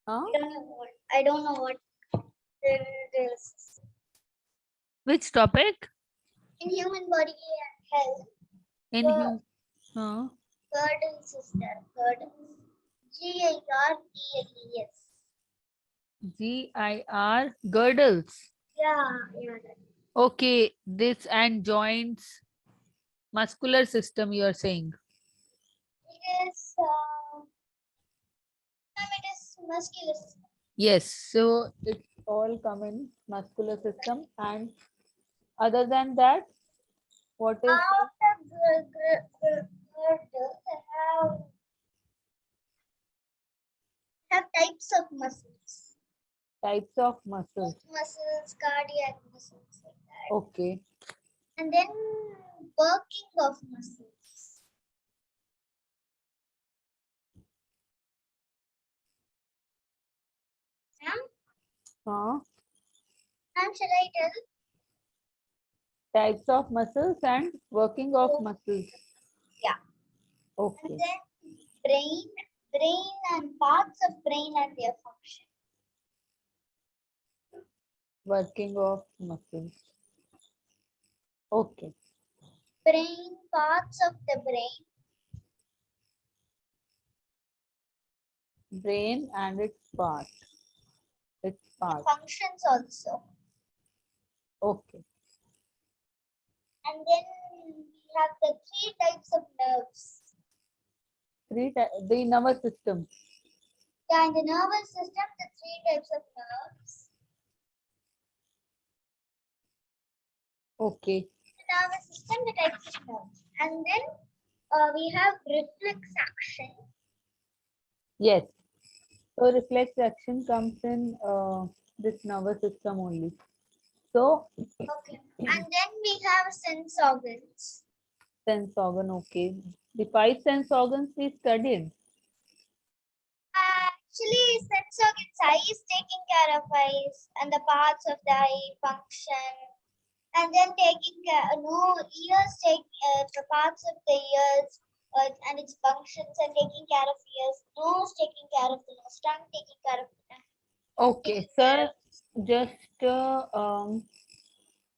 Huh? I don't know what it is. Which topic? In human body and health, In the huh? girdle sister, girdle. Girdles. GIR girdles. Yeah, yeah. Okay, this and joints, muscular system you are saying. It is, it is muscular system. Yes, so it's all come in muscular system. And other than that, what is After girdle, have types of muscles. types of muscles? Foot muscles, cardiac muscles, like that. Okay. And then working of muscles. Huh? And shall I tell? Types of muscles and working of muscles. Yeah. Okay. And then brain and parts of brain and their function. Working of muscles. Okay. Brain, parts of the brain. Brain and its part. Its part. Functions also. Okay. And then we have the 3 types of nerves. The nervous system. Yeah, in the nervous system, the 3 types of nerves. Okay. The nervous system, the types of nerves. And then we have reflex action. Yes. So reflex action comes in this nervous system only. So Okay. And then we have sense organs. sense organ, okay. The 5 sense organs we studied. Actually, sense organs, eye is taking care of eyes and the parts of the eye function. And then taking care, ears take the parts of the ears and its functions and taking care of ears. Nose taking care of the nose. Tongue taking care of the tongue. Okay, sir, just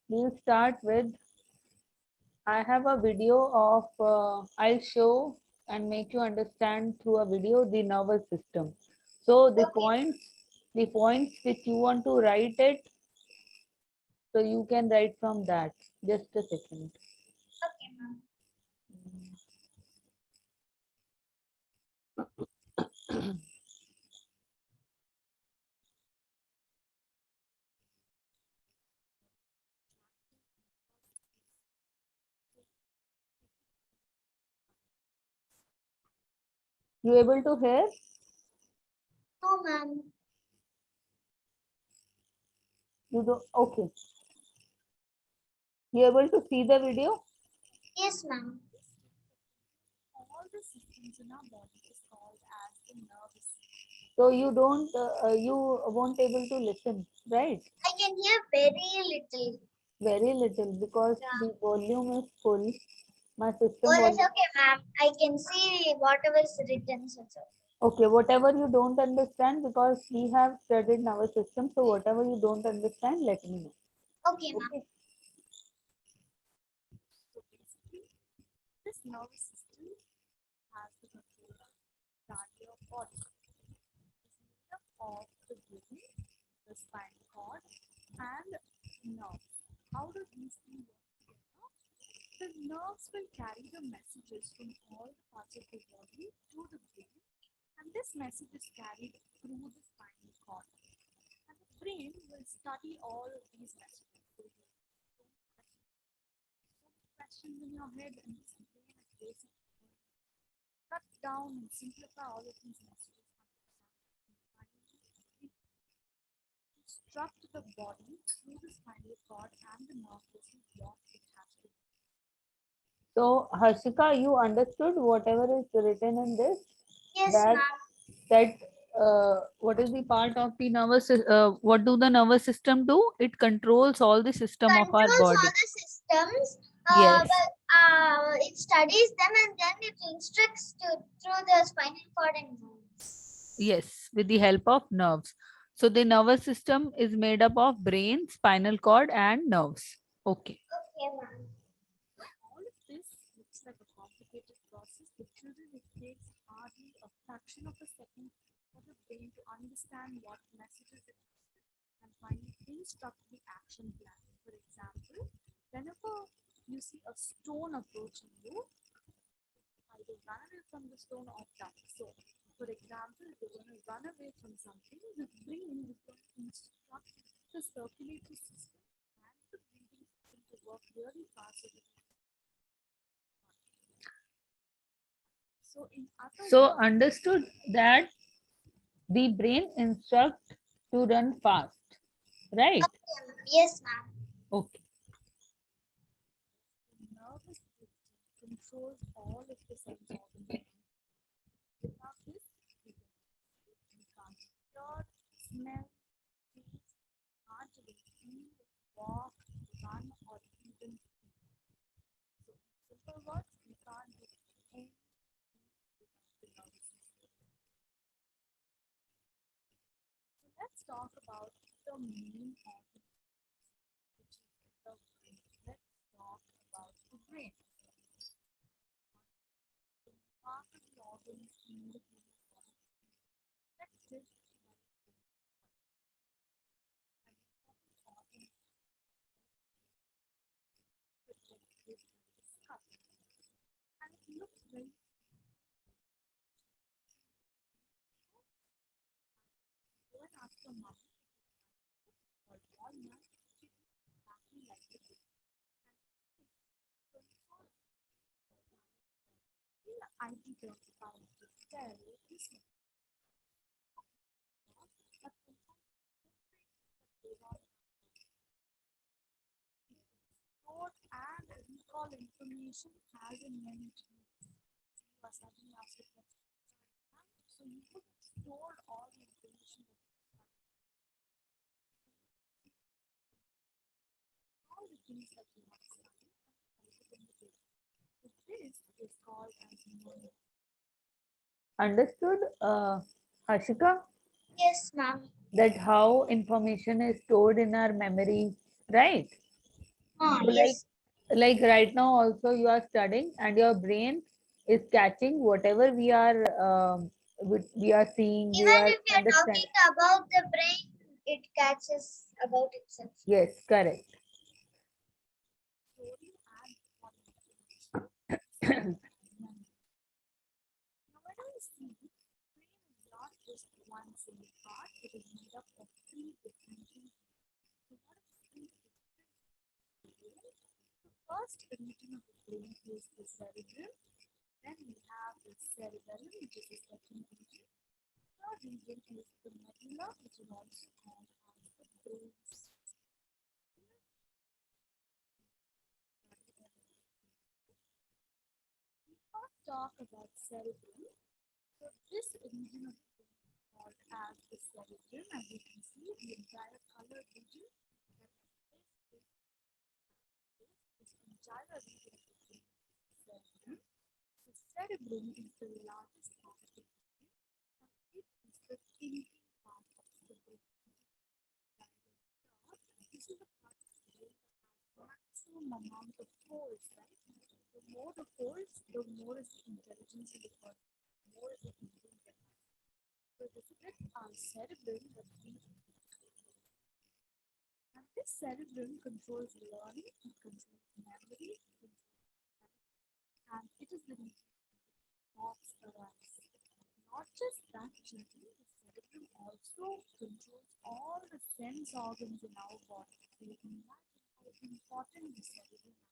we'll start with, I have a video of, I'll show and make you understand through a video the nervous system. So the points which you want to write it, so you can write from that. Just a second. Okay, ma'am. You able to hear? No, ma'am. You do, okay. You able to see the video? Yes, ma'am. All the systems in our body is called as the nervous system. So you don't, you won't able to listen, right? I can hear very little. Very little because the volume is full. My system Oh, it's volume. okay, ma'am. I can see whatever is written. So. Okay, whatever you don't understand, because we have studied nervous system, so whatever you don't understand, let me know. Okay, ma'am. Okay. So basically, this nervous system has the control of the entire body. It's made up of the brain, the spinal cord, and nerves. How do these things work together? The nerves will carry the messages from all the parts of the body to the brain, and this message is carried through the spinal cord. And the brain will study all of these messages. So questions in your head, and this brain is basically cut down and simplify all of these messages. Instruct the body through the spinal cord and the nerve system what it has to do. So Harshika, you understood whatever is written in this? Yes, That ma'am. what is the part of the what do the nervous system do? It controls all the system of our Controls body. all the systems, Yes. but it studies them and then it instructs through the spinal cord and nerves. Yes, with the help of nerves. So the nervous system is made up of brain, spinal cord, and nerves. Okay. Okay, ma'am. All of this looks like a complicated process. The children, it takes hardly a fraction of a second for the brain to understand what messages it has and finally instruct the action plan. For example, whenever you see a stone approaching you, either run away from the stone or duck. So, for example, if you're going to run away from something, the brain is going to instruct the circulatory system and the breathing system to work really fast. So, in other So words, understood that the brain instruct to run fast, right? Okay, ma'am. Yes, ma'am. Okay. the nervous system controls all of the sense organs. Without this, we can't hear, smell, taste, can't even feel, walk, run, or even speak. So, in simple words, we can't do anything without the nervous system. So, let's talk about the main organ, which is the brain. Let's talk about the brain. The part of the organs in the human body affected by the and important organ protected by the skull. And it looks very go and ask your mom or walnut exactly like the brain. And in the IT terms about the cell is a store and recall information as and when it needs. You are suddenly asked a question. So you could store all the information that all the things that you have studied and put it in the brain. So this is called as memory. Understood, Hashika, Yes, ma'am. that how information is stored in our memory, right? Ah, So yes. like right now also you are studying and your brain is catching whatever we are seeing, we Even are if you're understanding. talking about the brain, it catches about itself. Yes, correct. Storing and recalling information. Now, when I see brain is not just one single part, it is made up of three different regions. So, what are the three different? The first region of the brain is the cerebrum. Then we have the cerebellum, which is the second region. The third region is the medulla, which is also called as the brain stem. We first talk about cerebrum. So this region of the brain is called as the cerebrum. As you can see, the entire colored region that this entire region of the brain is cerebrum. The cerebrum is the largest part of the brain and it is the thinking part of the brain. This is the part of the brain that has maximum amount of folds, right? The more the folds, the more is the intelligence in the person, the more is the thinking capacity. So the split our cerebrum that we and this cerebrum controls learning, it controls memory, and it is the reason thoughts arise. Not just that, children, the cerebrum also controls all the sense organs in our body. So you can imagine how important the cerebrum is.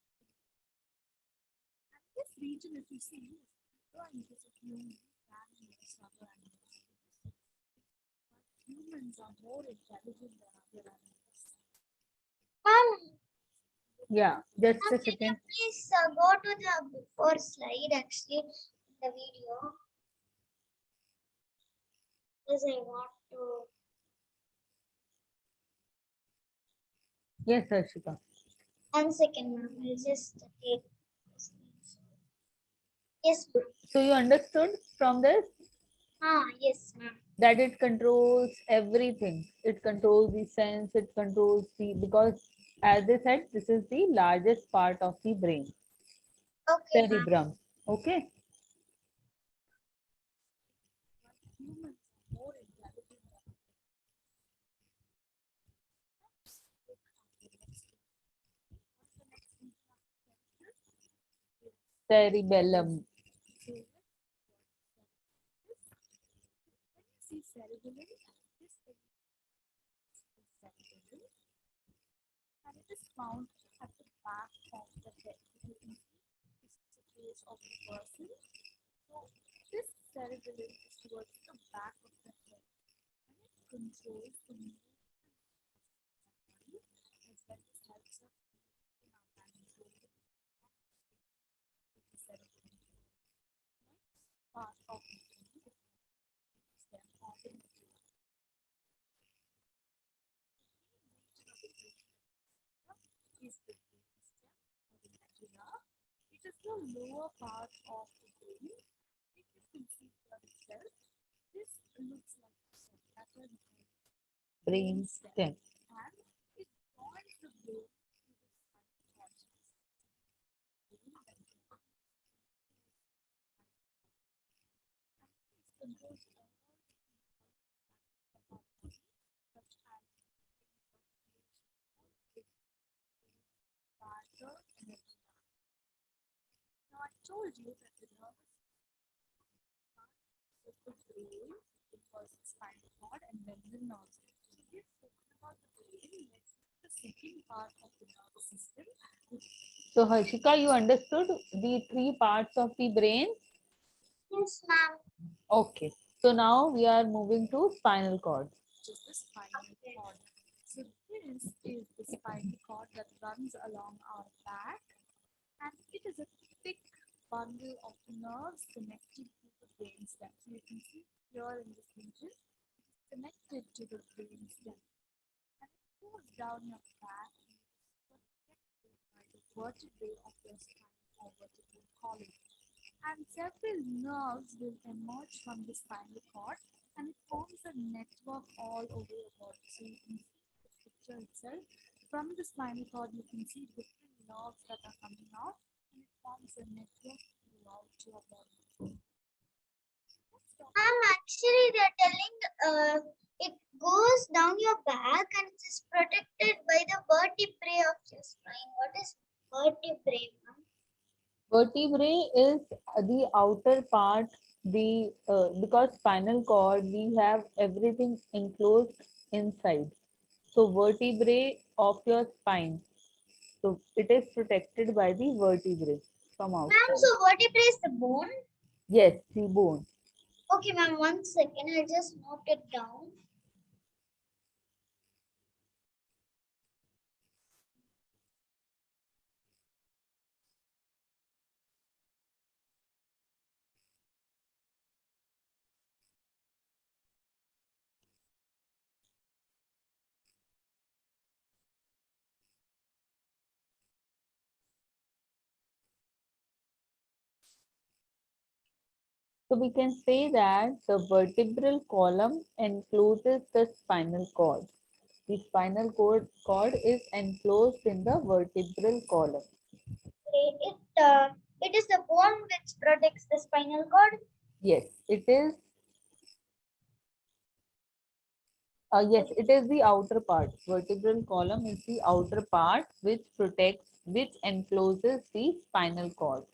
And this region, if you see, is deeper in case of humans than in most other animals. But humans are more intelligent than other animals. Ma'am, Yeah, just ma'am, a can you second. please go to the before slide actually, the video? Because I want to. Yes, Hashika. 1 second, ma'am. I'll just take. Yes, ma'am. So you understood from this? Ah, yes, ma'am. that it controls everything. It controls the sense, it controls the, because as they said, this is the largest part of the brain, Okay, ma'am. cerebrum. Okay. But humans are more intelligent than let's look at the next one. What's the next one? Cerebellum. So let's when you see cerebellum, this is cerebellum, and it is found at the back of the head. You can see this is the face of the person. So this cerebellum is towards the back of the head, and it controls the movement of the body as well as helps us in our control of the cerebellum. Next part of the brain is the organ is the brainstem or the medulla. It is the lower part of the brain. If you can see for itself, this looks like a pattern Brain stem. and it joins the brain to the spinal cord. And it controls all of our body, such as larger and extra. Now I told you that the nervous system is the brain, it was the spinal cord, and then the nerves. So we have spoken about the brain. Let's look at the second part of the nervous system, which So Harshika, you understood the three parts of the brain? Yes, ma'am. Okay. So now we are moving to spinal cord. is the spinal cord. So this is the spinal cord that runs along our back, and it is a thick bundle of nerves connected to the brainstem. So you can see here in this region, it is connected to the brainstem, and it goes down your back and is protected by the vertebrae of your spine or vertebral column. And several nerves will emerge from the spinal cord, and it forms a network all over your body. So you can see the picture itself. From the spinal cord, you can see different nerves that are coming out, and it forms a network throughout your body. Let's talk Ma'am, actually, they're telling it goes down your back and it is protected by the vertebrae of your spine. What is vertebrae, ma'am? Vertebrae is the outer part, the because spinal cord we have everything enclosed inside. So vertebrae of your spine. So it is protected by the vertebrae from Ma'am, outside. so vertebrae is the bone? Yes, the bone. Okay, ma'am, 1 second. I'll just note it down. So we can say that the vertebral column encloses the spinal cord. The cord is enclosed in the vertebral column. It is the bone which protects the spinal cord. Yes, it is. Yes, it is the outer part. Vertebral column is the outer part which protects, which encloses the spinal cord.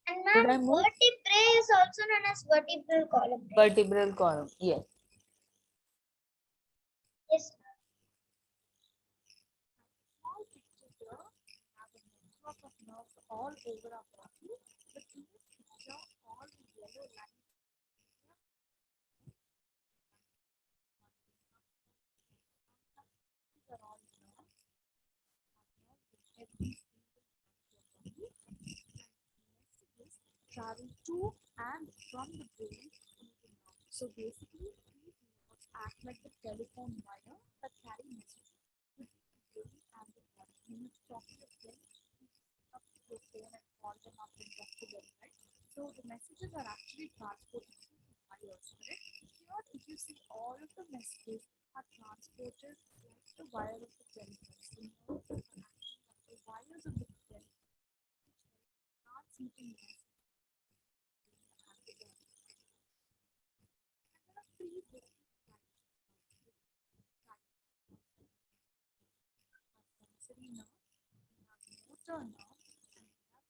And Should I ma'am, move? vertebrae is also known as vertebral column. Right? Vertebral column, yes. Yes. small picture here. We have a network of nerves all over our body. But in this picture, all the yellow lines these are all nerves. Nerves in every single travel to and from the brain to the nerve. So basically, these nerves act like the telephone wire that carry messages between the brain and the body. When you talk to your friend, you pick up your phone and call them up and talk to them, right? So the messages are actually transported through the wires, correct? Here, if you see, all of the messages are transported like the wire of the telephone. So nerves are acting like the wires of the telephone, transmitting messages and the body. And there are three different types of sensory nerve, we have motor nerve, and we have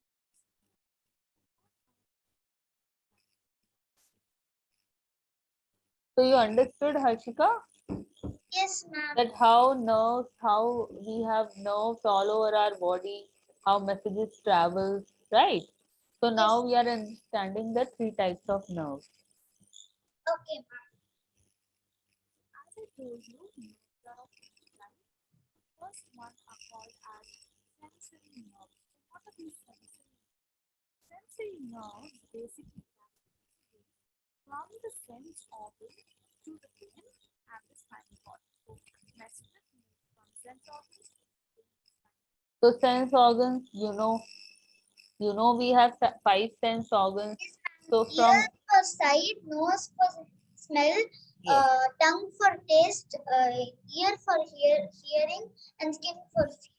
So you understood, Harshika, Yes, ma'am. that how we have nerves all over our body, how messages travel, right? So Yes. now we are understanding the three types of nerves. Okay, ma'am. as I told you, nerves are of three types. First one are called as sensory nerves. So what are these sensory nerves? Sensory nerves basically carry messages from the sense organ to the brain and the spinal cord. So messages move from sense organs to the brain and spinal cord. So sense organs, we have five sense organs. Yes, ma'am. So Ear from for sight, nose for smell, yes, tongue for taste, ear for hearing, and skin for feel.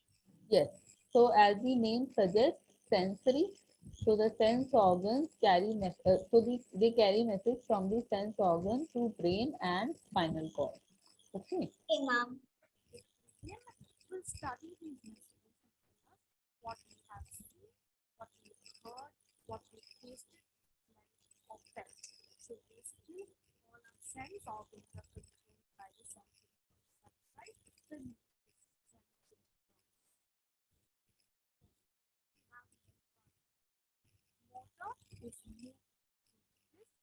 yes. So as the name suggests, sensory. So the sense organs they carry message from the sense organ to brain and spinal cord. Okay. Okay, ma'am. The brain will study these messages and tell us what we have seen, what we have heard, what we have tasted, smelled, or felt. So basically, all our sense organs are controlled by the sensory nerves. That's right. The sensory motor is moved to this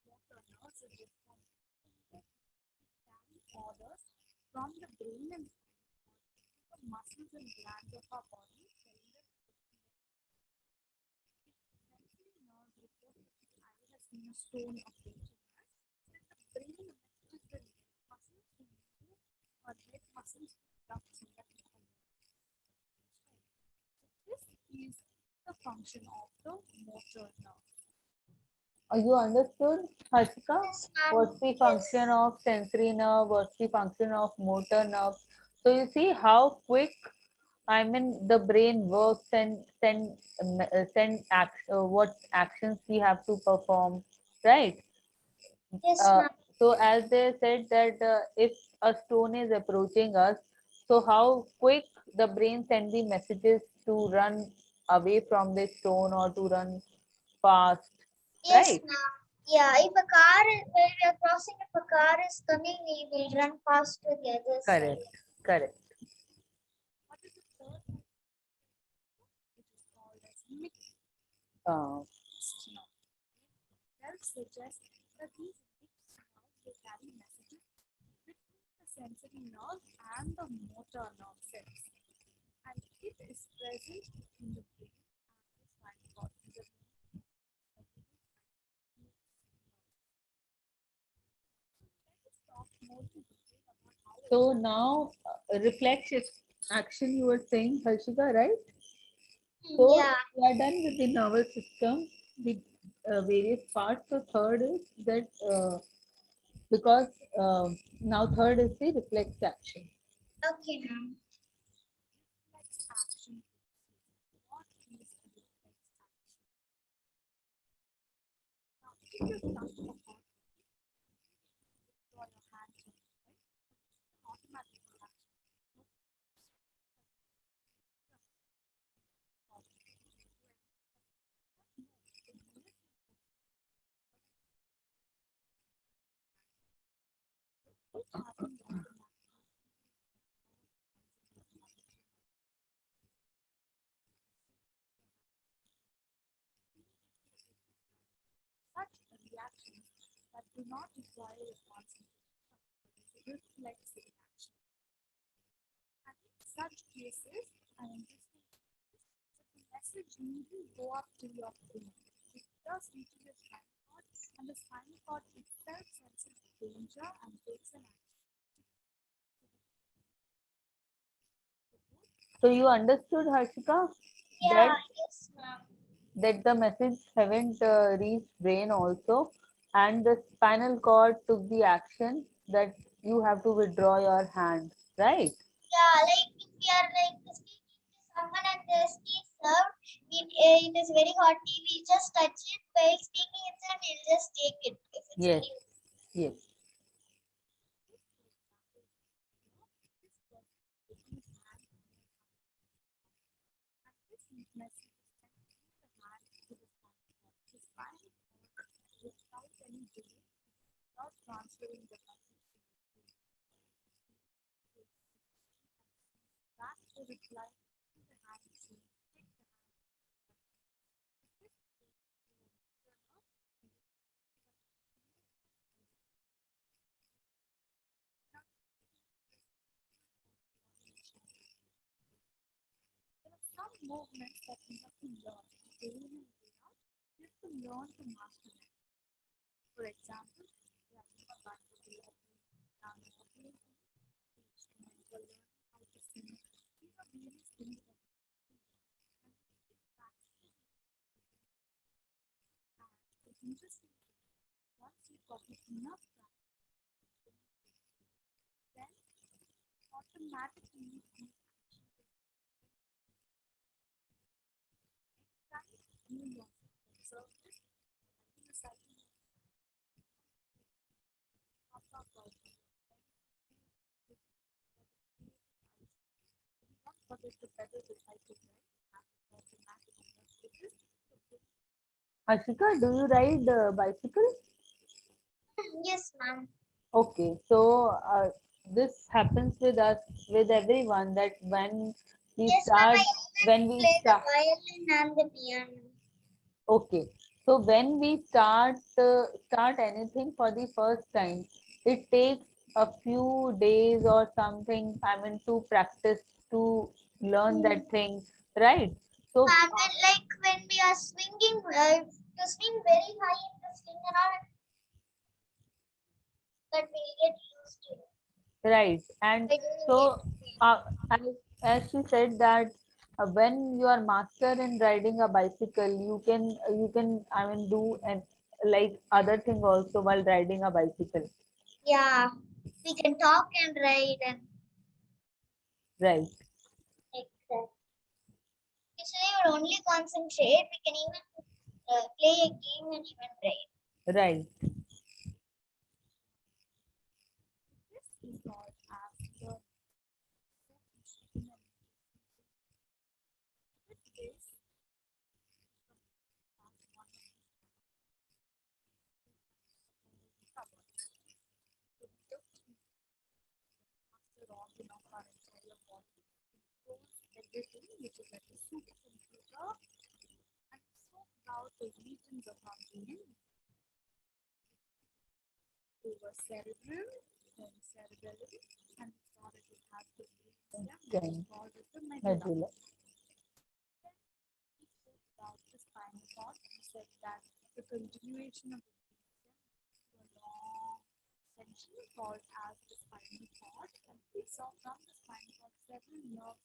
motor nerves are responsible to carry orders from the brain and the muscles and glands of our body, telling them sensory nerves report that the eye has seen a stone approaching us. Then the brain messages the muscles to move or head muscles to conduct so that we can move. So this is the function of the motor nerve. You understood, Harshika? Yes, ma'am. What's the Yes. function of sensory nerve? What's the function of motor nerve? So you see how quick, I mean, the brain works and what actions we have to perform, right? Yes, Uh, ma'am. so as they said that if a stone is approaching us, so how quick the brain send the messages to run away from the stone or to run fast, Yes, right? ma'am. Yeah, if a car is, when we are crossing, if a car is coming, we will run fast to the other side. Correct, correct. What is the third type? It is called as mixed Uh, nerve. Health suggests that these mixed nerves will carry messages between the sensory nerve and the motor nerve cells, and it is present in the brain and the spinal cord. Let us talk more in detail about how so exactly now reflex action you were saying, Harshika, right? Mm, So yeah. we are done with the nervous system, the various parts. So third is that because now third is the reflex action. Okay, ma'am. reflex action. What is a reflex action? Now, if you touch a ball, draw your hand to it, right? It's an automatic reaction. It happens automatically. Such reactions that do not require a concentration is a reflex reaction. And in such cases, an interesting is that the message needn't go up to your brain. It just reaches the spinal cord, and the spinal cord itself senses danger and takes an action. So you understood, Harshika, Yeah, that yes, ma'am. the message haven't reached brain also, and the spinal cord took the action that you have to withdraw your hand, right? Yeah, like if we are like speaking to someone and the tea is served, it is very hot tea. We just touch it while speaking itself. We'll just take it if it's Yes, new. yes. This message is sent through the hand to the spinal cord. The spinal cord, without any delay, without transferring the message to the brain, back the reply to the hand saying, take the hand. This there are some movements that we have to learn day in and day out. We have to learn to master them. For example, riding a bicycle or piano or playing any instrument or learning how to sing. These are various things that we have to learn. And if we practice it, and the interesting thing, once you've gotten enough practice, then automatically these actions will next time you yourself observe this, riding a cycle up about not forget to pedal the cycle right and automatically it is Ashika, do you ride bicycle? Yes, ma'am. Okay, so this happens with us, with everyone, that we Yes, ma'am. start, I even when we play the start, violin and the piano. okay. So when we start anything for the first time, it takes a few days or something, I mean, to practice, to learn Hmm. that thing, right? So Ma'am, when, like when we are swinging, to swing very high in the swing and all, that we'll get used to it right, and by doing it. so uh, as, as she said that when you are master in riding a bicycle, you can I mean do and like other thing also while riding a bicycle, Yeah, we can talk and ride and right, like that. Usually, we only concentrate. We can even play a game and even ride. right. this is called as the instrument with this last one cover the master organ of our entire body controls everything which is like a supercomputer and so about the regions of our brain over cerebrum, then cerebellum, and we saw that it has the brain stem, which is Then called as the medulla. medulla, Then we spoke about the spinal cord. We said that the continuation of the brain stem is a long section called as the spinal cord, and we saw from the spinal cord several nerves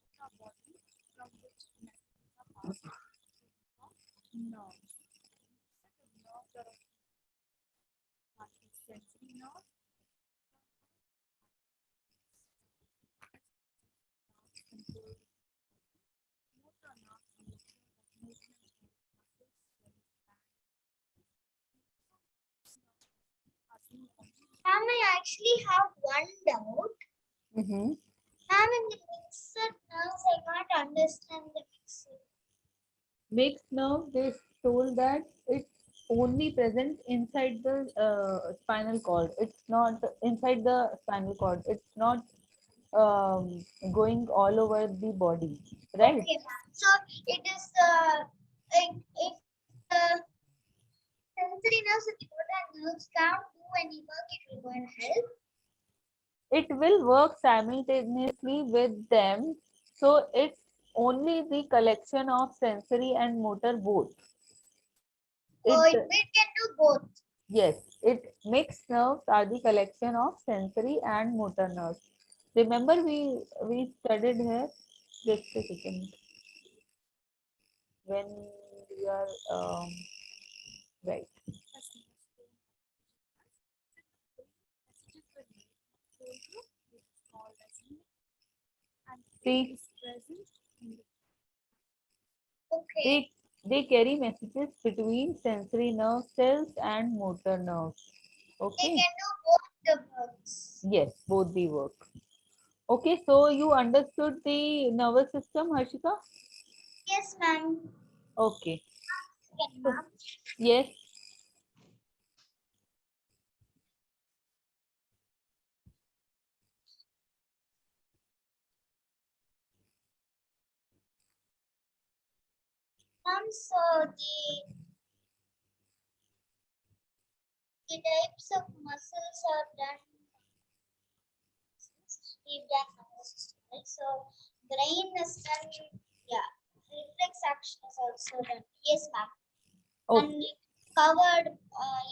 in our body from which messages are passed nerves. Set of nerves that are partly sensory nerves, control motor nerves, and the movement of muscles, swelling back, passing on. Ma'am, I actually have one doubt. mm-hmm. Ma'am, in the mixed nerves, I can't understand the mixed. Mixed nerve, they told that it's only present inside the spinal cord, it's not inside the spinal cord, it's not going all over the body, right? Okay, ma'am. So it is like if the sensory nerves and the motor nerves can't do any work, it will go and help. It will work simultaneously with them, so it's only the collection of sensory and motor both. So It, it can do both. yes, mixed nerves are the collection of sensory and motor nerves. Remember we studied here, just a second, when we are right. See, Okay. they carry messages between sensory nerve cells and motor nerves. They Okay. can do both the works. Yes, both the work. Okay, so you understood the nervous system, Harshika? Yes, ma'am. Okay. Second, So, ma'am. yes. Ma'am, so the types of muscles are done. We've done muscles, right? So brain is done. Yeah. Reflex action is also done. Yes, ma'am. Oh, And we covered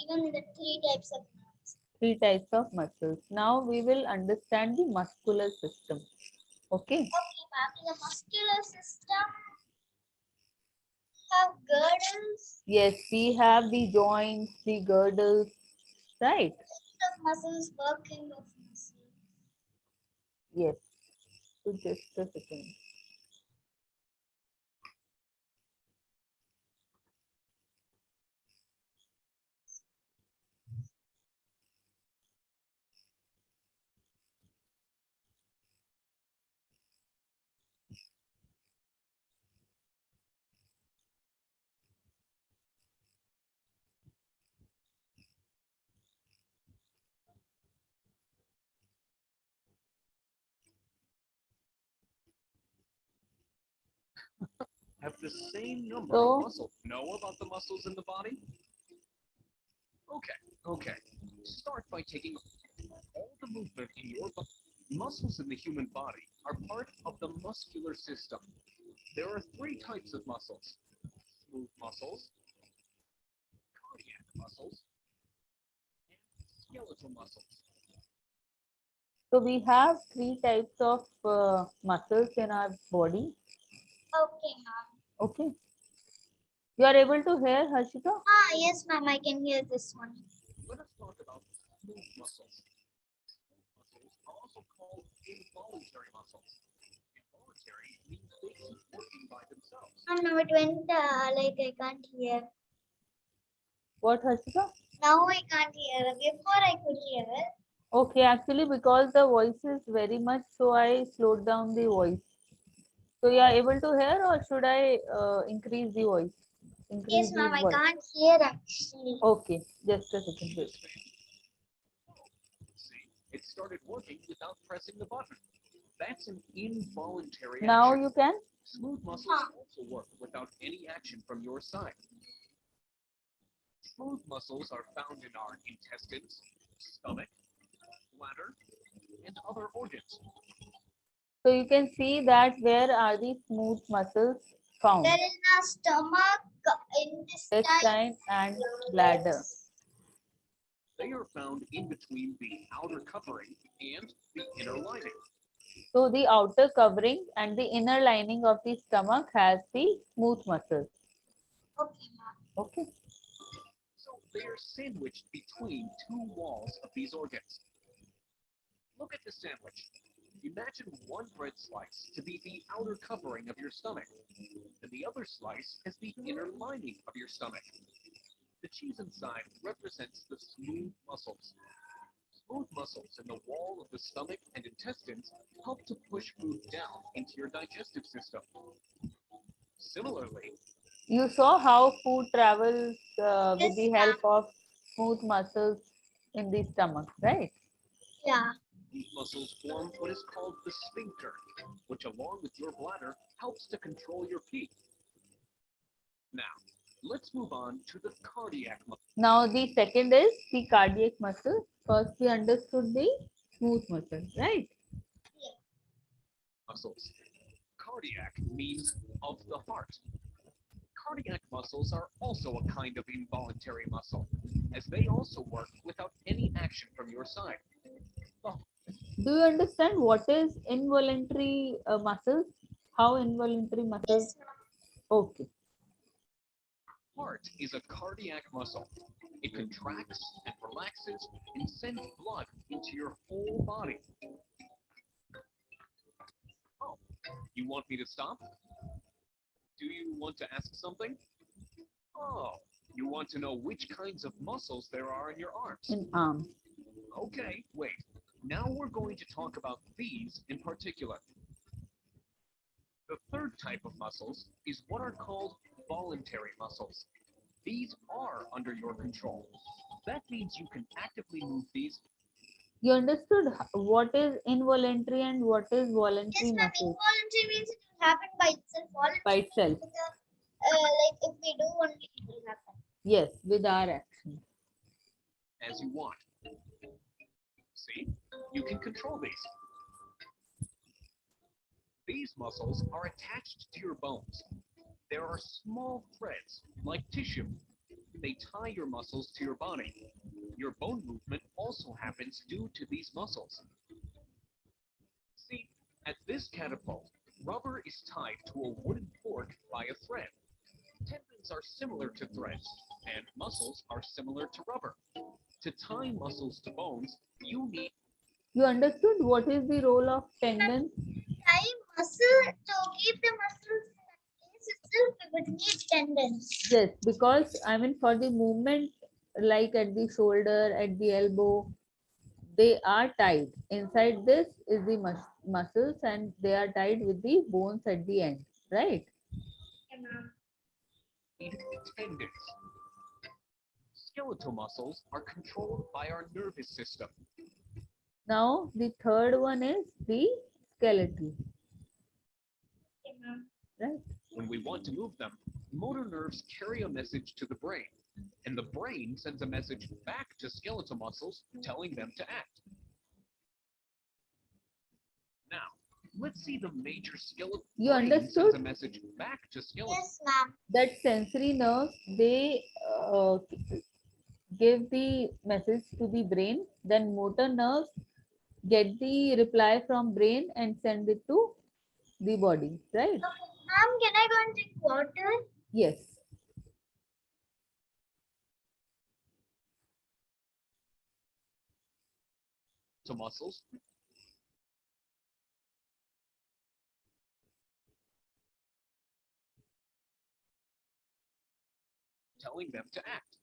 even the three types of nerves. 3 types of muscles. Now we will understand the muscular system. Okay. Okay, ma'am. In the muscular system, have girdles. Yes, we have the joints, the girdles, right? Of muscles, working of muscles. Yes. So just a second. Have the same number So- of muscles. Know about the muscles in the body? Okay. Start by taking all the movement in your body. Muscles in the human body are part of the muscular system. There are 3 types of muscles: smooth muscles, cardiac muscles, and skeletal muscles. So we have 3 types of muscles in our body. Okay, ma'am. Okay. You are able to hear, Harshika? Ah, yes, ma'am. I can hear this one. Let us talk about smooth muscles. Smooth muscles are also called involuntary muscles. Involuntary means they keep working by themselves. Now it went like I can't hear. What, Harshika? Now I can't hear. Before I could hear it. Okay, actually because the voice is very much, so I slowed down the voice. So you are able to hear, or should I increase the voice? Yes, Increase ma'am. the I voice. can't hear actually. Okay, just a second. Wait. See, it started working without pressing the button. That's an involuntary Now action. you can. Smooth muscles also work without any action from your side. Smooth muscles are found in our intestines, stomach, bladder, and other organs. So you can see that where are the smooth muscles found? There is a stomach, intestine, Intestine and bladder. They are found in between the outer covering and the inner lining. So the outer covering and the inner lining of the stomach has the smooth muscles. Okay, ma'am. Okay. So they are sandwiched between 2 walls of these organs. Look at the sandwich. Imagine one bread slice to be the outer covering of your stomach, and the other slice as the inner lining of your stomach. The cheese inside represents the smooth muscles. Smooth muscles in the wall of the stomach and intestines help to push food down into your digestive system. Similarly, You saw how food travels with Yes, the ma'am. help of smooth muscles in the stomach, right? Yeah. these muscles form what is called the sphincter, which along with your bladder helps to control your pee. Now, let's move on to the cardiac muscle. Now the second is the cardiac muscle. First we understood the smooth muscle, right? Muscles. cardiac means of the heart. Cardiac muscles are also a kind of involuntary muscle, as they also work without any action from your side. Do you understand what is involuntary muscles? How involuntary muscles? Yes, ma'am. Okay. Heart is a cardiac muscle. It contracts and relaxes and sends blood into your whole body. Oh, you want me to stop? Do you want to ask something? Oh, you want to know which kinds of muscles there are in your arms? In arms. Okay, wait. Now we're going to talk about these in particular. The third type of muscles is what are called voluntary muscles. These are under your control. That means you can actively move these. You understood what is involuntary and what is voluntary Yes, ma'am. muscles Involuntary means it will happen by itself. Voluntary by itself? like if we do only, it will happen. Yes, with our action. As you want. See, you can control these. These muscles are attached to your bones. There are small threads, like tissue. They tie your muscles to your body. Your bone movement also happens due to these muscles. See, at this catapult, rubber is tied to a wooden fork by a thread. Tendons are similar to threads, and muscles are similar to rubber. To tie muscles to bones, you need. You understood what is the role of tendons? Tie muscle to keep the muscles in place itself, we would need tendons. Yes, because I mean for the movement, like at the shoulder, at the elbow, they are tied. Inside this is the muscles and they are tied with the bones at the end, right? Okay, ma'am. Tendons. Skeletal muscles are controlled by our nervous system. Now the third one is the skeletal, Okay, ma'am. right? When we want to move them, motor nerves carry a message to the brain, and the brain sends a message back to skeletal muscles telling them to act. Now, let's see the major skeletal. You brain understood? sends a message back to skeletal. Yes, ma'am. That sensory nerves, they give the message to the brain, then motor nerves get the reply from brain and send it to the body, right? Ma'am, can I go and drink water? Yes. To muscles. Telling them to act.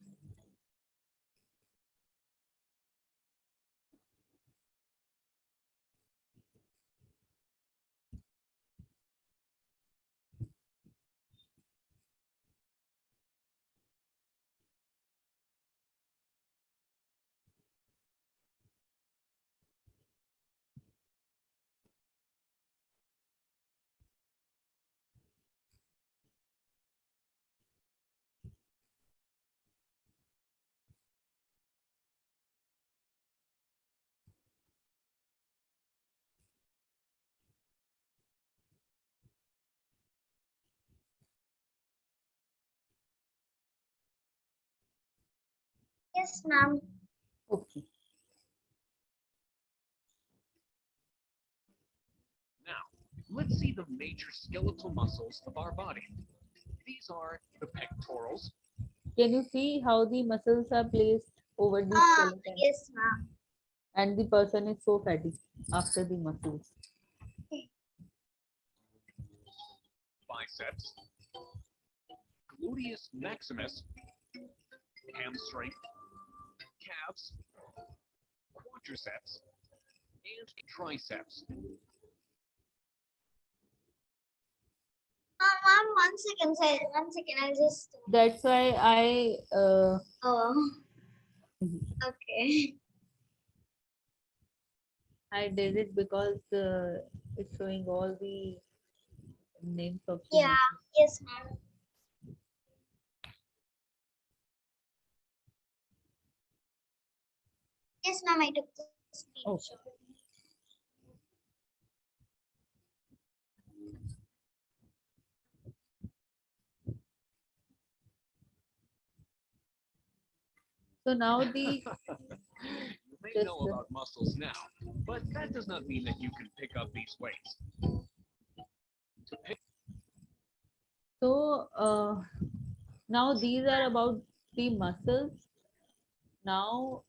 Yes, ma'am. Okay. Now, let's see the major skeletal muscles of our body. These are the pectorals. Can you see how the muscles are placed over the skeleton? Yes, ma'am. And the person is so fatty after the muscles. Biceps, gluteus maximus, hamstring, calves, quadriceps, and triceps. Ma'am, 1 second, sir. 1 second, I'll just. That's why I Oh, okay. I did it because it's showing all the names of the Yeah, muscles. yes, ma'am. Yes, ma'am, I took the screenshot. So now the You may just know about muscles now, but that does not mean that you can pick up these weights. To pick so now these are about the muscles. Now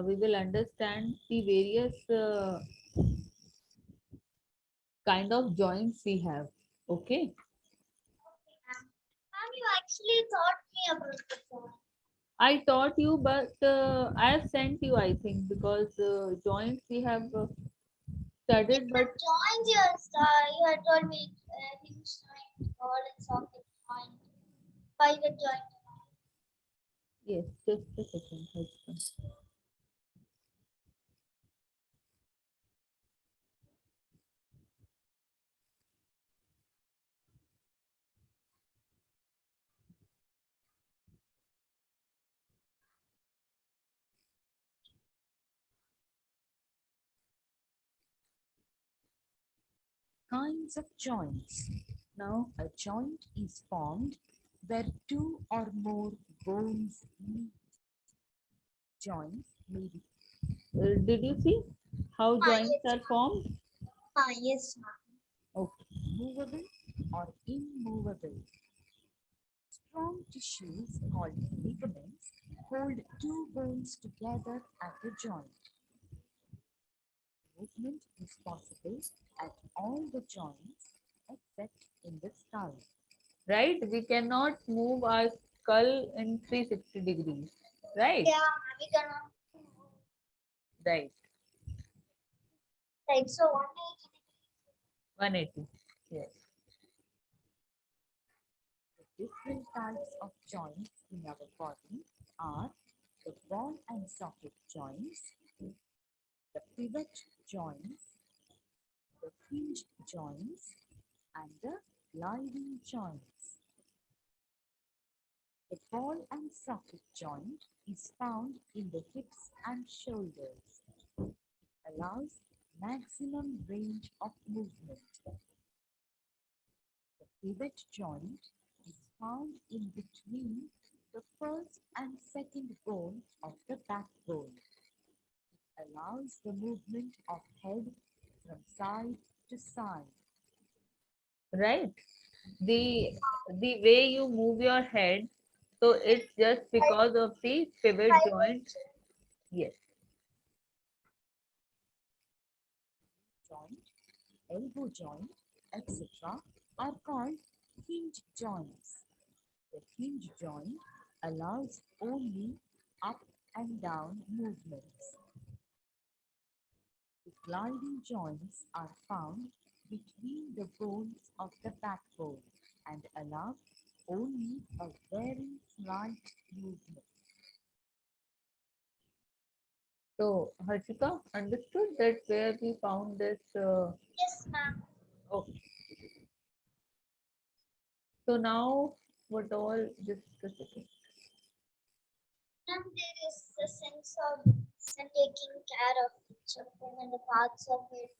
we will understand the various kind of joints we have. Okay. Ma'am, you actually taught me about the phone. I taught you, but I have sent you, I think, because joints we have studied, but Joined your star. You had told me hinge joint, ball and socket joint, pivot joint. yes, just a second. Husband. Kinds of joints. Now, A joint is formed where two or more bones meet. Joints may be did you see how joints Yes. are formed? Yes, ma'am. Okay. movable or immovable. Strong tissues called ligaments hold two bones together at the joint. Movement is possible at all the joints except in the skull. Right? We cannot move our skull in 360 degrees. Right? Yeah, we gonna. Right. Right. So 180. 180. Yes. The different types of joints in our body are the ball and socket joints, the pivot joints, the hinge joints, and the gliding joints. The ball and socket joint is found in the hips and shoulders. It allows maximum range of movement. The pivot joint is found in between the first and second bone of the backbone. It allows the movement of head from side to side. Right. The the way you move your head, so it's just because of the pivot joint. Yes. Joint, elbow joint, etc. are called hinge joints. The hinge joint allows only up and down movements. The gliding joints are found between the bones of the backbone and allow only a very slight movement. So, Harshika, understood that where we found this? Yes, ma'am. Okay. So now, what all? Just a second. And there is the sense of and taking care of each of them and the parts of it.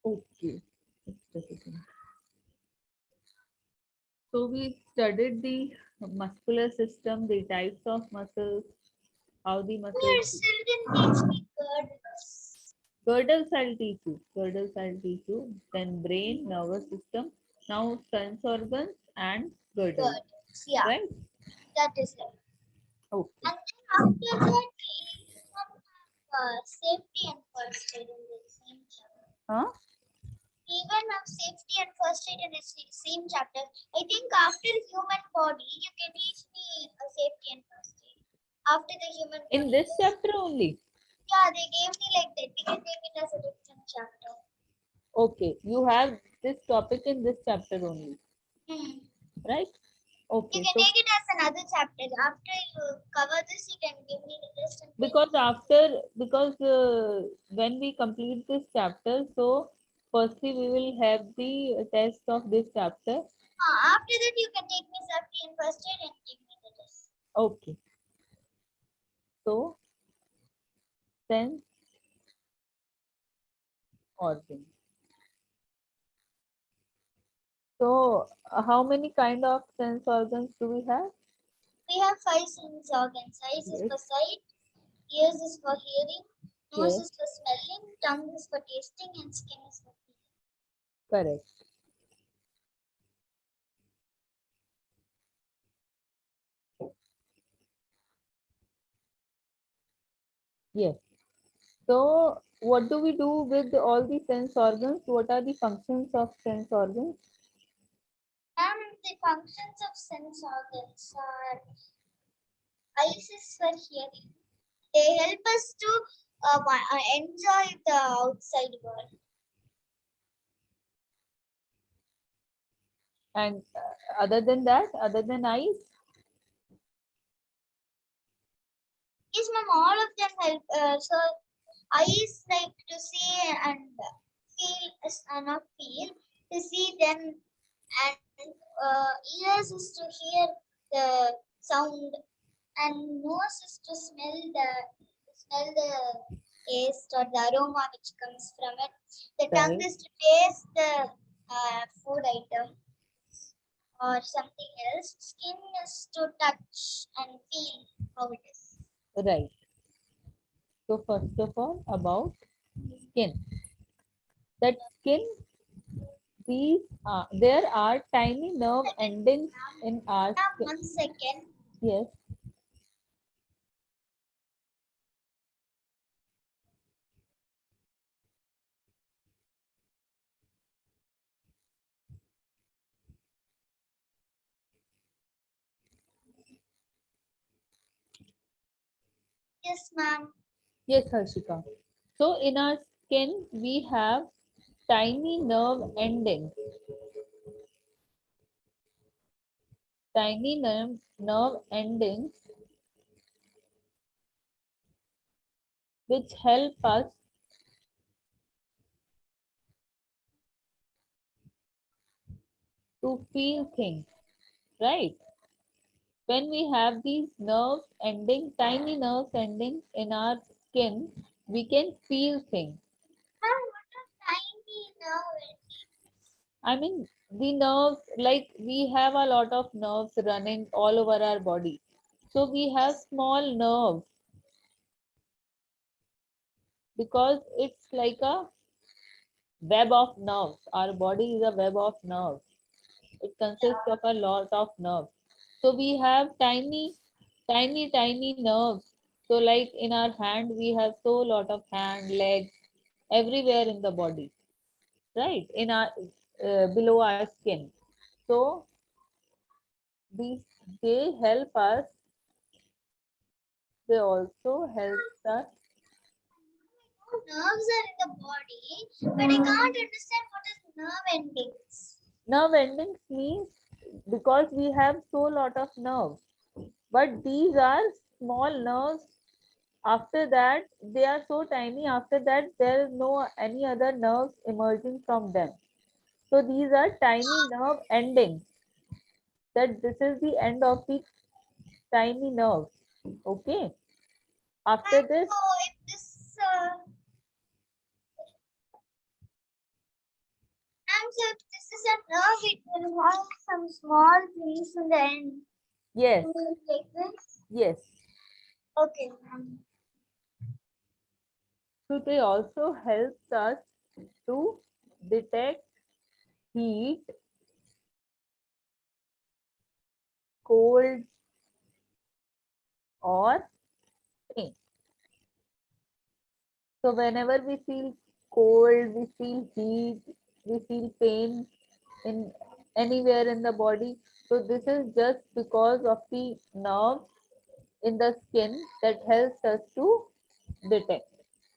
Okay. Just a second. So we studied the muscular system, the types of muscles, how the We muscles. are still didn't teach me girdles. Girdles I'll teach you. Girdles I'll teach you. Then brain, nervous system. Now sense organs and girdles. Girdles. Yeah, Right? that is it. Okay. And then after that, we have safety and first aid in the same chapter. Huh? Even have safety and first aid in the same chapter. I think after human body, you can teach me safety and first aid. After the human body. In this chapter only. Yeah, they gave me like that. We can take it as a different chapter. Okay. You have this topic in this chapter only. Right? You Okay. can So take it as another chapter. After you cover this, you can give me the list. And because when we complete this chapter, so firstly we will have the test of this chapter. after that, you can take me safety and first aid and give me the list. Okay. So sense organ. So how many kind of sense organs do we have? We We have 5 sense organs. Eyes is Yes. for sight, ears is for hearing, nose Yes. is for smelling, tongue is for tasting, and skin is for feeling. Correct. Yes. So, what do we do with all the sense organs? What are the functions of sense organs? The functions of sense organs are eyes is for hearing. They help us to enjoy the outside world. And other than that, other than eyes? Yes, ma'am, all of them help. So, eyes like to see and feel, not feel, to see them, and ears is to hear the sound, and nose is to smell the taste or the aroma which comes from it. The tongue Right. is to taste the food item or something else. Skin is to touch and feel how it is. Right. So, first of all, about skin. That skin, there are tiny nerve endings in our Now, skin. 1 second. Yes. Yes, ma'am. Yes, Harshika. So, in our skin, we have tiny nerve endings. Tiny nerve endings which help us to feel things, right? When we have these nerves ending, tiny nerves ending in our skin, we can feel things. Ma'am, what a tiny nerve. I mean, the nerves, like we have a lot of nerves running all over our body. So we have small nerves because it's like a web of nerves. Our body is a web of nerves. It consists of a lot of nerves. So we have tiny nerves. So like in our hand, we have so lot of hand, legs, everywhere in the body, right? In our below our skin. So these they help us. They also help us. Nerves are in the body, but I can't understand what is nerve endings. Nerve endings means because we have so lot of nerves, but these are small nerves. After that, they are so tiny. After that, there is no any other nerves emerging from them. So these are tiny nerve endings. That this is the end of the tiny nerve. Okay. After And this, so if this, and so if this is a nerve, it will have some small things in the end. yes, Like this. yes. Okay, ma'am. So they also helps us to detect heat, cold, or pain. So whenever we feel cold, we feel heat, we feel pain in anywhere in the body. So this is just because of the nerve in the skin that helps us to detect.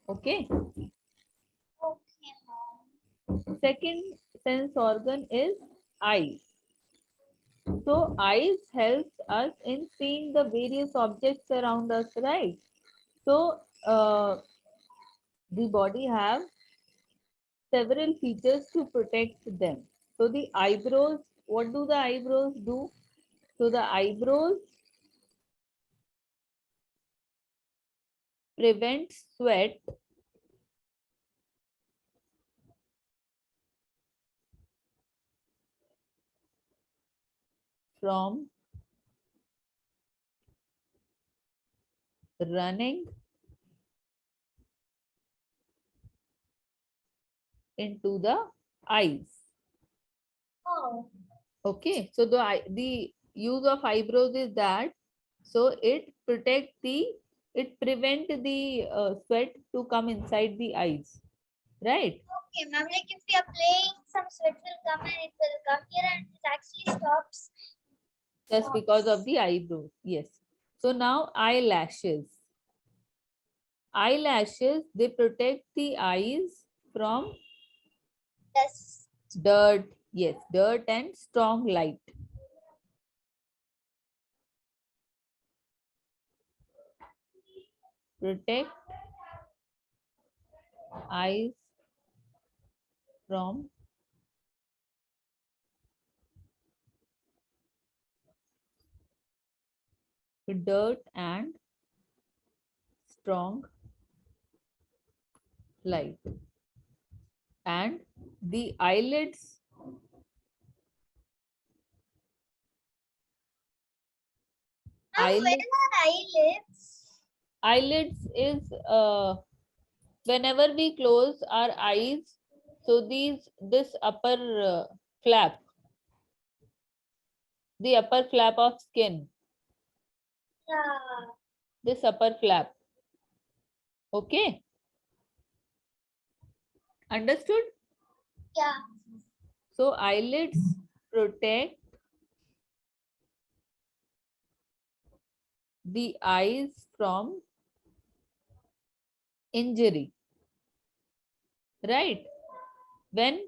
Okay. Okay, ma'am. Second sense organ is eyes. So eyes helps us in seeing the various objects around us, right? So the body have several features to protect them. So the eyebrows, what do the eyebrows do? So the eyebrows prevent sweat from running into the eyes. Oh, Okay, so the use of eyebrows is that, so it prevent the sweat to come inside the eyes, right? okay, ma'am. Like if we are playing, some sweat will come and it will come here and it actually stops. Just because of the eyebrows, yes. So now eyelashes. Eyelashes, they protect the eyes from Yes. dirt, yes, dirt and strong light. Protect eyes from dirt and strong light. And the eyelids, Ma'am, where eyelids, are eyelids? eyelids is whenever we close our eyes, so this upper flap, the upper flap of skin, Yeah. this upper flap. Okay, understood? Yeah. So eyelids protect the eyes from injury, right? When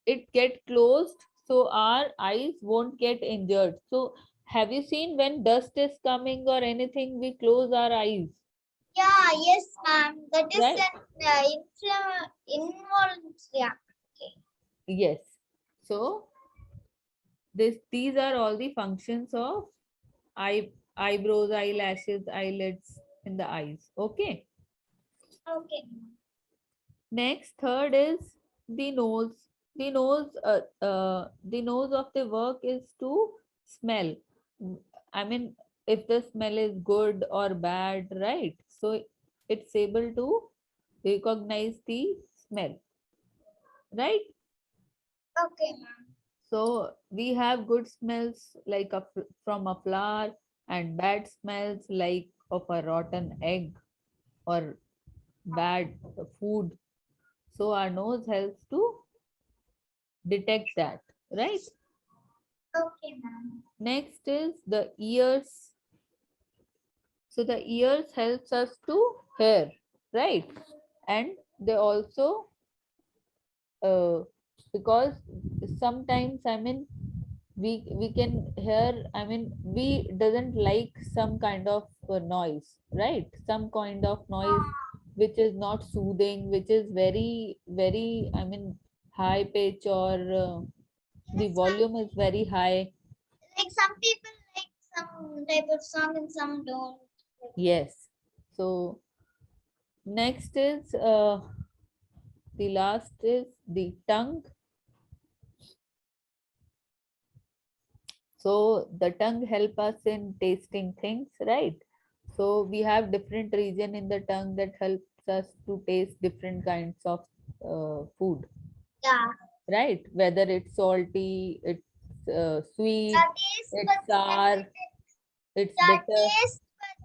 it get closed, so our eyes won't get injured. So have you seen when dust is coming or anything, we close our eyes, Yeah, yes, ma'am. That is right? an involuntary. Yeah. Okay. Yes. So these are all the functions of eyebrows, eyelashes, eyelids in the eyes. Okay. Okay. Next, third is the nose. The nose of the work is to smell. I mean, if the smell is good or bad, right? So it's able to recognize the smell, right? Okay, ma'am. So we have good smells like from a flower, and bad smells like of a rotten egg or bad food. So our nose helps to detect that, right? Okay, ma'am. Next is the ears. So the ears helps us to hear, right? And they also uh, because sometimes, I mean, we can hear, I mean, we doesn't like some kind of noise, right? Some kind of noise which is not soothing, which is very, I mean, high pitch, or the Yes, ma'am. volume is very high. Like some people like some type of song and some don't. Yes. So next is the last is the tongue. So the tongue help us in tasting things, right? So we have different region in the tongue that helps us to taste different kinds of food, Yeah. right? Whether it's salty, it's sweet, That is it's but sour, it's that bitter, is but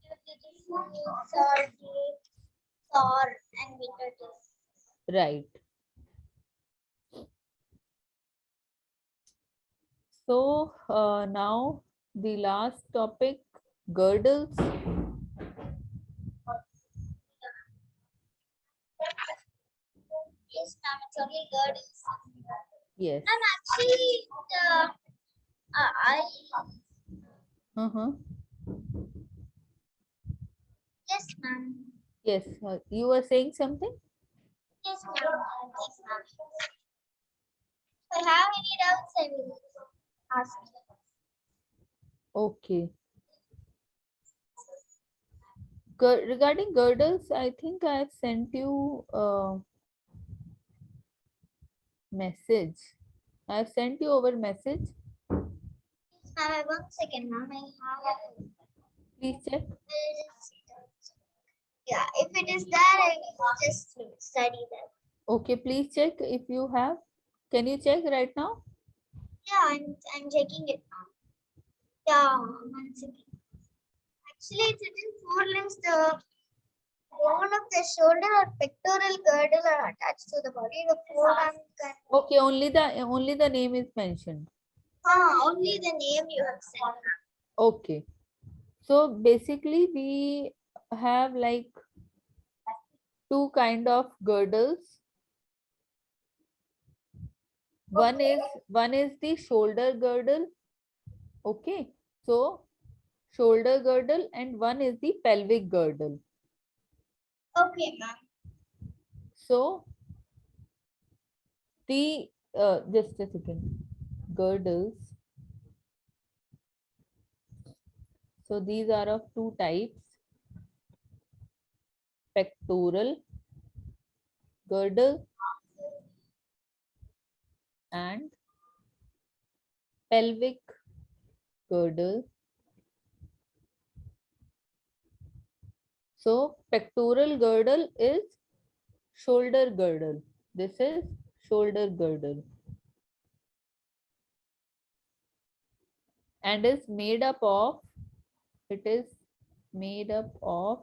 due to the sweet, salty, sour, and bitter taste. right? So now the last topic, girdles. Yes, ma'am. It's only good. Yes. And actually, I Uh-huh. yes, ma'am. Yes. You were saying something? Yes, ma'am. Yes, ma'am. If I have any doubts, I will ask you. Okay. Regarding girdles, I think I have sent you a message. I have sent you over message. Yes, ma'am. 1 second, ma'am. I have. Please check. Yeah, if it is there, I will just study that. Okay, please check if you have. Can you check right now? Yeah, I'm checking it now. Yeah, one second. Actually, it's written four limbs. The bone of the shoulder or pectoral girdle are attached to the body. The forearm can. Okay, only the name is mentioned. Only the name you have said. Okay. So basically we have like two kind of girdles. One is the shoulder girdle. Okay. So shoulder girdle and one is the pelvic girdle. Okay, ma'am. So the just a second. Girdles. So these are of two types. Pectoral girdle and pelvic girdle. So pectoral girdle is shoulder girdle. This is shoulder girdle and is made up of, it is made up of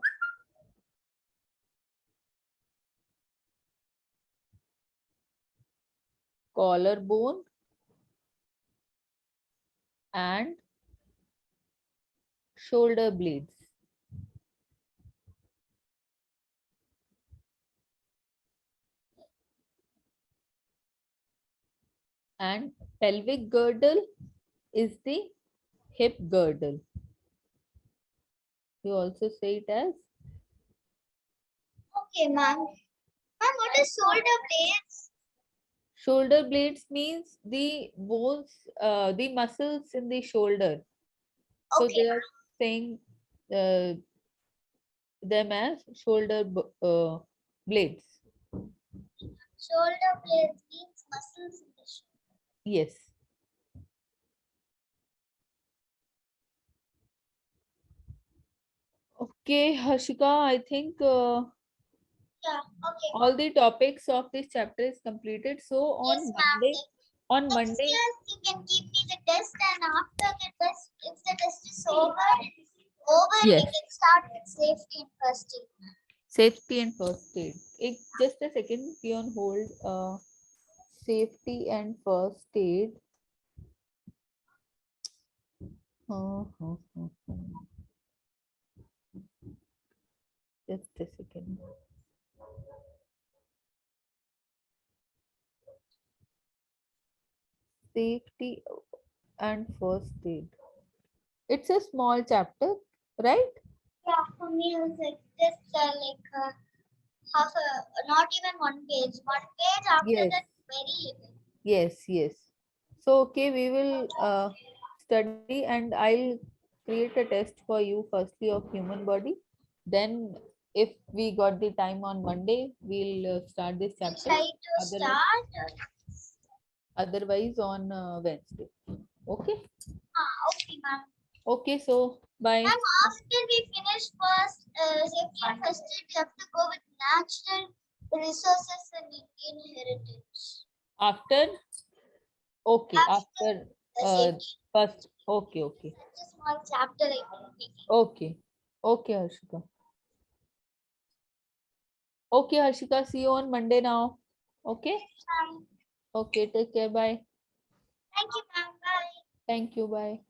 collarbone and shoulder blades. And pelvic girdle is the hip girdle. You also say it as Okay, ma'am. Ma'am, what is shoulder blades? shoulder blades means the bones, the muscles in the shoulder. So Okay, they are saying uh, them as blades. shoulder blades means muscles in the shoulder. Yes. Okay, Harshika, I think Yeah, okay. all the topics of this chapter is completed. So Yes, ma'am. On Next Monday, year, you can give me the test, and after the test, if the test is over, we yes, can start with safety and first aid. safety and first aid. Just a second, be on hold. Safety and first aid. Just a second. Safety and first aid. It's a small chapter, right? Yeah, for me, it was like just half not even one page. One page after Yes, that, very little. yes. So, okay, we will study and I'll create a test for you firstly of human body. Then if we got the time on Monday, we'll start this We'll chapter. try to Otherwise, start. otherwise on Wednesday. Okay. Okay, ma'am. Okay, so bye. Ma'am, after we finish first safety and first aid, we have to go with natural resources and Indian heritage. After, okay, After after the safety. first, okay. Such a small chapter I will be taking. Okay, Harshika. Okay, Harshika, see you on Monday now. Okay? Ma'am. Okay, take care. Bye. Thank you, ma'am. Bye. Thank you. Bye.